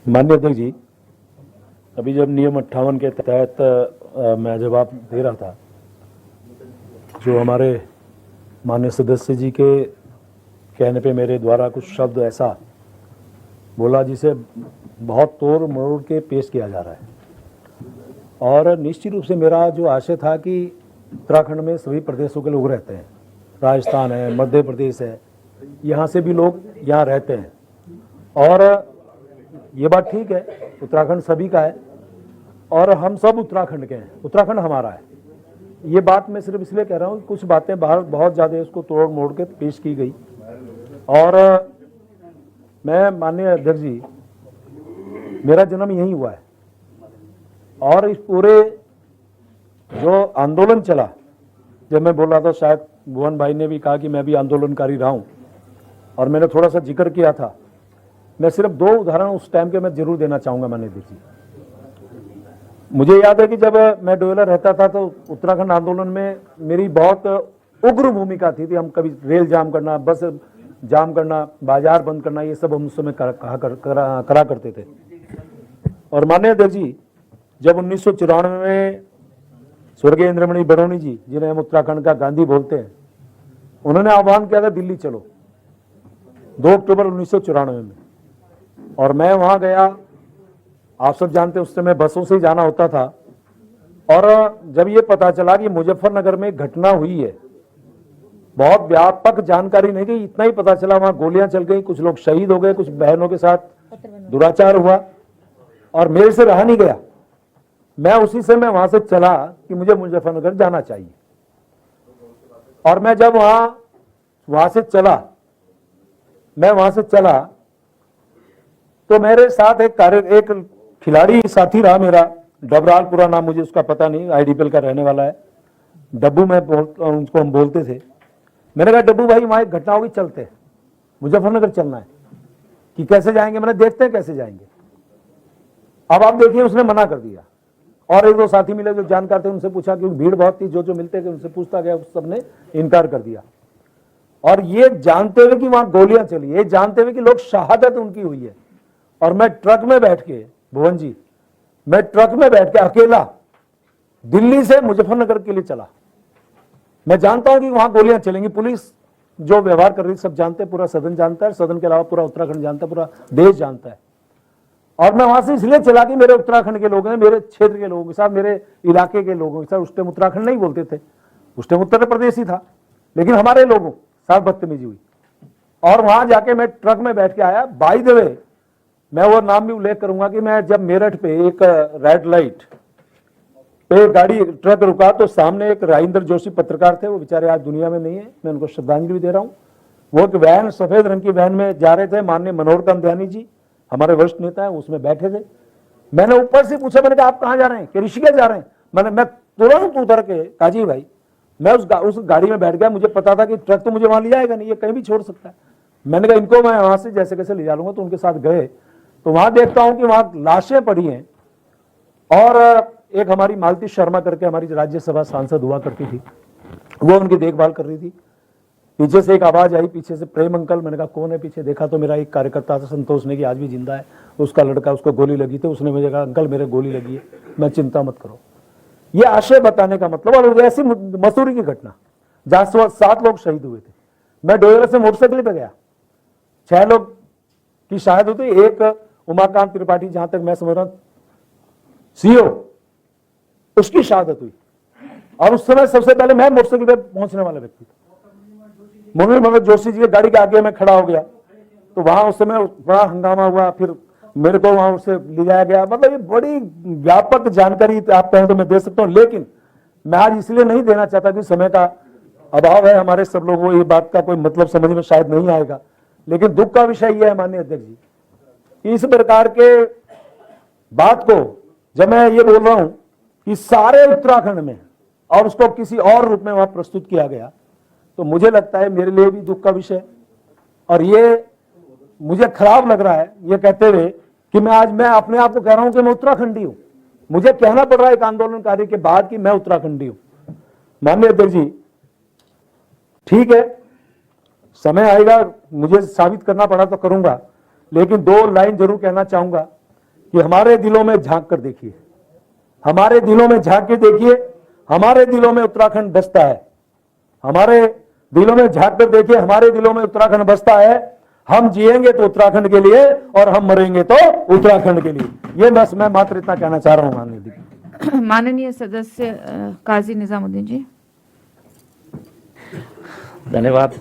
माननीय अध्यक्ष जी, अभी जब नियम 58 के तहत मैं जवाब दे रहा था, जो हमारे माननीय सदस्य जी के कहने पे मेरे द्वारा कुछ शब्द ऐसा बोला जिसे बहुत तोड़ मरोड़ के पेश किया जा रहा है। और निश्चित रूप से मेरा जो आशय था कि उत्तराखंड में सभी प्रदेशों के लोग रहते हैं, राजस्थान है, मध्य प्रदेश है, यहाँ से भी लोग यहाँ रहते हैं और ये बात ठीक है, उत्तराखंड सभी का है और हम सब उत्तराखंड के हैं, उत्तराखंड हमारा है। ये बात मैं सिर्फ इसलिए कह रहा हूँ कि कुछ बातें बाहर बहुत ज़्यादा उसको तोड़ मोड़ के पेश की गई। और मैं माननीय अध्यक्ष जी, मेरा जन्म यहीं हुआ है और इस पूरे जो आंदोलन चला, जब मैं बोल रहा था, शायद भुवन भाई ने भी कहा कि मैं भी आंदोलनकारी रहा हूँ और मैंने थोड़ा सा जिक्र किया था। मैं सिर्फ 2 उदाहरण उस टाइम के मैं जरूर देना चाहूँगा माननीय अध्यक्ष जी। मुझे याद है कि जब मैं डोयला रहता था तो उत्तराखंड आंदोलन में मेरी बहुत उग्र भूमिका थी। हम कभी रेल जाम करना, बस जाम करना, बाजार बंद करना, ये सब हम उस समय करा करते थे। और माननीय अध्यक्ष जी, जब 1994 में स्वर्गीय इंद्रमणि बडोनी जी, जिन्हें हम उत्तराखंड का गांधी बोलते हैं, उन्होंने आह्वान किया था दिल्ली चलो, 2 अक्टूबर 1994 में, और मैं वहां गया। आप सब जानते हैं उस समय बसों से ही जाना होता था। और जब ये पता चला कि मुजफ्फरनगर में घटना हुई है, बहुत व्यापक जानकारी नहीं थी, इतना ही पता चला वहां गोलियां चल गई, कुछ लोग शहीद हो गए, कुछ बहनों के साथ दुराचार हुआ और मेरे से रहा नहीं गया। मैं उसी समय वहां से चला कि मुझे मुजफ्फरनगर जाना चाहिए। और मैं जब वहां से चला तो मेरे साथ एक खिलाड़ी साथी रहा मेरा, डबराल, पूरा नाम मुझे उसका पता नहीं, आईडीपीएल का रहने वाला है, डब्बू में उसको हम बोलते थे। मैंने कहा डब्बू भाई, वहां एक घटना होगी, चलते मुजफ्फरनगर चलना है। कि कैसे जाएंगे? मैंने देखते हैं कैसे जाएंगे। अब आप देखिए, उसने मना कर दिया और 1-2 साथी मिले जो जानकार थे, उनसे पूछा, क्योंकि भीड़ बहुत थी, जो मिलते थे उनसे पूछता गया, उस सबने इनकार कर दिया। और ये जानते हुए कि वहां गोलियां चली, ये जानते हुए कि लोग शहादत उनकी हुई है, और मैं ट्रक में बैठ के, भुवन जी, मैं ट्रक में बैठ के अकेला दिल्ली से मुजफ्फरनगर के लिए चला। मैं जानता हूं कि वहां गोलियां चलेंगी, पुलिस जो व्यवहार कर रही सब जानते हैं, पूरा सदन जानता है, सदन के अलावा पूरा उत्तराखंड जानता है, पूरा देश जानता है। और मैं वहां से इसलिए चला कि मेरे उत्तराखंड के लोग हैं, मेरे क्षेत्र के लोगों के साथ, मेरे इलाके के लोगों के साथ, उस टाइम उत्तराखंड नहीं बोलते थे, उस टाइम उत्तर प्रदेश ही था, लेकिन हमारे लोगों साथ बदतमीजी हुई। और वहां जाके मैं ट्रक में बैठ के आया। बाय द वे, मैं वो नाम भी उल्लेख करूंगा कि मैं जब मेरठ पे एक रेड लाइट पे गाड़ी ट्रक रुका तो सामने एक राजेंद्र जोशी पत्रकार थे, वो बेचारे आज दुनिया में नहीं है, मैं उनको श्रद्धांजलि भी दे रहा हूं। वो एक वैन, सफेद रंग की वैन में जा रहे थे, माननीय मनोहर कामध्यानी जी, हमारे वरिष्ठ नेता है, उसमें बैठे थे। मैंने ऊपर से पूछा, मैंने कहा आप कहां जा रहे हैं? कि ऋषिकेश जा रहे हैं। मैं तुरंत उतर के, काजी भाई, मैं उस गाड़ी में बैठ गया। मुझे पता था कि ट्रक तो मुझे वहां ले जाएगा नहीं, ये कहीं भी छोड़ सकता है। मैंने कहा इनको मैं वहां से जैसे कैसे ले जा लूंगा। तो उनके साथ गए तो वहां देखता हूं कि वहां लाशें पड़ी हैं। और एक हमारी मालती शर्मा करके हमारी राज्यसभा सांसद हुआ करती थी, वो उनकी देखभाल कर रही थी। पीछे से एक आवाज आई, पीछे से, प्रेम अंकल। मैंने कहा कौन है पीछे? देखा तो मेरा एक कार्यकर्ता था, संतोष ने, कि आज भी जिंदा है, उसका लड़का, उसको गोली लगी थी। उसने मुझे कहा अंकल मेरे गोली लगी है, मैं चिंता मत करो। ये आशय बताने का मतलब। और ऐसी मसूरी की घटना जहां 7 लोग शहीद हुए थे, मैं डोयला से मोटरसाइकिल पे गया, 6 लोग की शहादत हुई। एक उमाकांत त्रिपाठी, जहां तक मैं समझ रहा हूं सीओ, उसकी शहादत हुई। और उस समय सबसे पहले मैं मोटरसाइकिल पे पहुंचने वाला व्यक्ति था। मुरली मनोज जोशी जी की गाड़ी के आगे मैं खड़ा हो गया, तो वहां उस समय बड़ा हंगामा हुआ, फिर मेरे को वहां से ले जाया गया। मतलब ये बड़ी व्यापक जानकारी आप कहें तो मैं दे सकता हूं, लेकिन मैं आज इसलिए नहीं देना चाहता कि समय का अभाव है, हमारे सब लोगों को ये बात का कोई मतलब समझ में शायद नहीं आएगा। लेकिन दुख का विषय यह है माननीय अध्यक्ष जी, इस प्रकार के बात को जब मैं ये बोल रहा हूं कि सारे उत्तराखंड में और उसको किसी और रूप में वहां प्रस्तुत किया गया, तो मुझे लगता है मेरे लिए भी दुख का विषय। और ये मुझे खराब लग रहा है ये कहते हुए कि मैं अपने आप को कह रहा हूं कि मैं उत्तराखंडी हूं। मुझे कहना पड़ रहा है एक आंदोलनकारी के बाद कि मैं उत्तराखंडी हूं। माननीय अध्यक्ष जी, ठीक है, समय आएगा, मुझे साबित करना पड़ा तो करूंगा, लेकिन 2 लाइन जरूर कहना चाहूंगा कि हमारे दिलों में झांक कर देखिए, हमारे दिलों में झांक के देखिए, हमारे दिलों में उत्तराखंड बसता है, हमारे दिलों में झांक कर देखिए, हमारे दिलों में उत्तराखंड बसता है। हम जिएंगे तो उत्तराखंड के लिए और हम मरेंगे तो उत्तराखंड के लिए। ये बस मैं मात्र इतना कहना चाह रहा हूं माननीय दीदी। माननीय सदस्य काजी निजामुद्दीन जी। धन्यवाद।